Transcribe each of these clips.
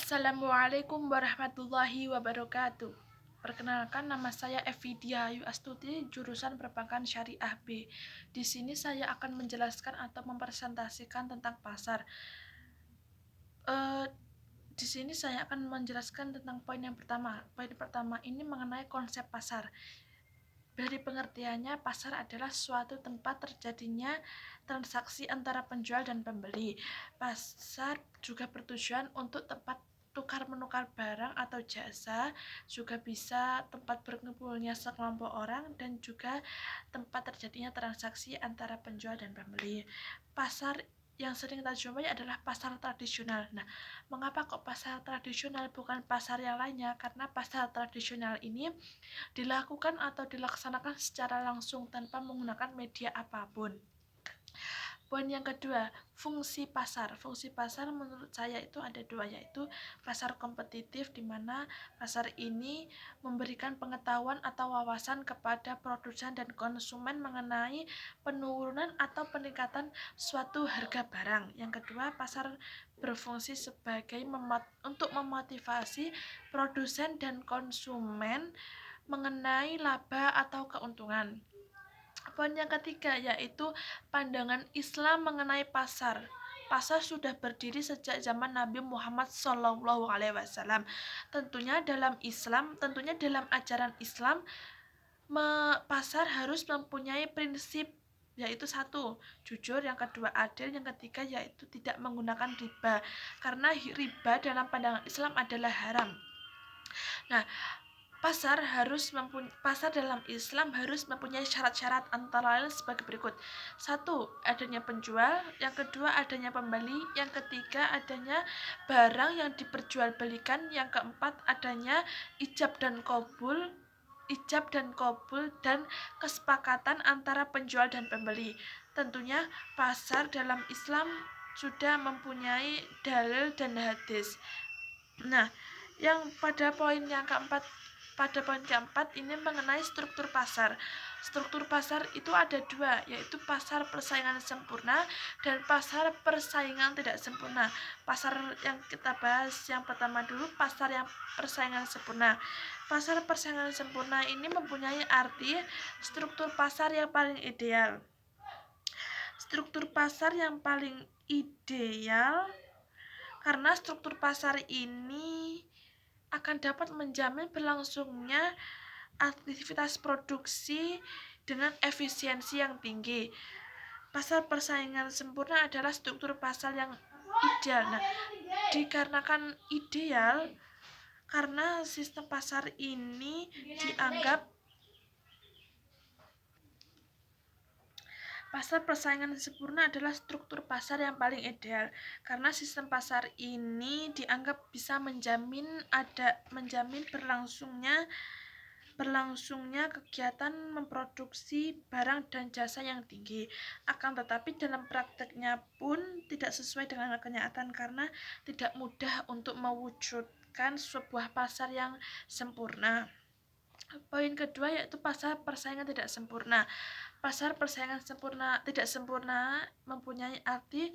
Assalamualaikum warahmatullahi wabarakatuh. Perkenalkan, nama saya Evidia Ayu Astuti, jurusan Perbankan Syariah B. Di sini saya akan menjelaskan atau mempresentasikan tentang pasar. Di sini saya akan menjelaskan tentang poin yang pertama. Poin pertama ini mengenai konsep pasar. Dari pengertiannya, pasar adalah suatu tempat terjadinya transaksi antara penjual dan pembeli. Pasar juga bertujuan untuk tempat tukar-menukar barang atau jasa, juga bisa tempat berkumpulnya sekelompok orang, dan juga tempat terjadinya transaksi antara penjual dan pembeli. Pasar yang sering kita jumpai adalah pasar tradisional. Nah, mengapa kok pasar tradisional bukan pasar yang lainnya? Karena pasar tradisional ini dilakukan atau dilaksanakan secara langsung tanpa menggunakan media apapun. Poin yang kedua, fungsi pasar. Fungsi pasar menurut saya itu ada dua, yaitu pasar kompetitif, di mana pasar ini memberikan pengetahuan atau wawasan kepada produsen dan konsumen mengenai penurunan atau peningkatan suatu harga barang. Yang kedua, pasar berfungsi sebagai untuk memotivasi produsen dan konsumen mengenai laba atau keuntungan. Poin yang ketiga yaitu pandangan Islam mengenai pasar. Pasar sudah berdiri sejak zaman Nabi Muhammad SAW. Tentunya dalam ajaran Islam, pasar harus mempunyai prinsip, yaitu satu, jujur, yang kedua adil, yang ketiga yaitu tidak menggunakan riba, karena riba dalam pandangan Islam adalah haram. Nah, pasar dalam Islam harus mempunyai syarat-syarat, antara lain sebagai berikut. Satu, adanya penjual. Yang kedua, adanya pembeli. Yang ketiga, adanya barang yang diperjualbelikan. Yang keempat, adanya ijab dan kabul dan kesepakatan antara penjual dan pembeli. Tentunya pasar dalam Islam sudah mempunyai dalil dan hadis. Nah, pada poin keempat ini mengenai struktur pasar. Struktur pasar itu ada dua, yaitu pasar persaingan sempurna dan pasar persaingan tidak sempurna. Pasar yang kita bahas yang pertama dulu, pasar yang persaingan sempurna. Pasar persaingan sempurna ini mempunyai arti struktur pasar yang paling ideal. Struktur pasar yang paling ideal karena struktur pasar ini akan dapat menjamin berlangsungnya aktivitas produksi dengan efisiensi yang tinggi. Pasar persaingan sempurna adalah struktur pasar yang ideal. Nah, dikarenakan ideal karena sistem pasar ini dianggap pasar persaingan sempurna adalah struktur pasar yang paling ideal karena sistem pasar ini dianggap bisa menjamin berlangsungnya kegiatan memproduksi barang dan jasa yang tinggi. Akan tetapi dalam prakteknya pun tidak sesuai dengan kenyataan karena tidak mudah untuk mewujudkan sebuah pasar yang sempurna. Poin kedua yaitu pasar persaingan tidak sempurna. Pasar persaingan tidak sempurna mempunyai arti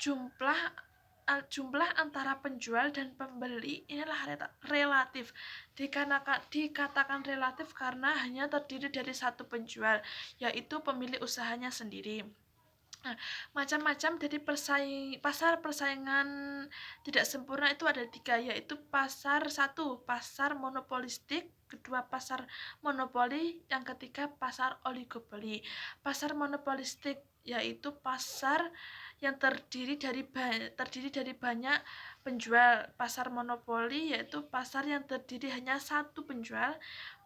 jumlah antara penjual dan pembeli inilah relatif. Dikatakan relatif karena hanya terdiri dari satu penjual, yaitu pemilik usahanya sendiri. Nah, macam-macam dari pasar persaingan tidak sempurna itu ada tiga, yaitu pasar monopolistik, kedua pasar monopoli, yang ketiga pasar oligopoli. Pasar monopolistik yaitu pasar yang terdiri dari banyak penjual. Pasar monopoli yaitu pasar yang terdiri hanya satu penjual.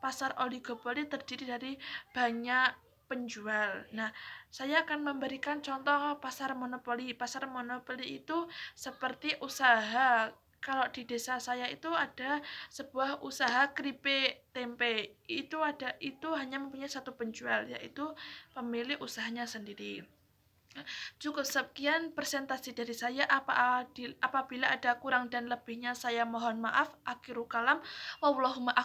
Pasar oligopoli terdiri dari banyak penjual. Nah, saya akan memberikan contoh pasar monopoli. Pasar monopoli itu seperti usaha. Kalau di desa saya itu ada sebuah usaha keripik tempe. Itu hanya mempunyai satu penjual, yaitu pemilik usahanya sendiri. Cukup sekian presentasi dari saya. Apabila ada kurang dan lebihnya saya mohon maaf. Akhirul kalam, wallahumma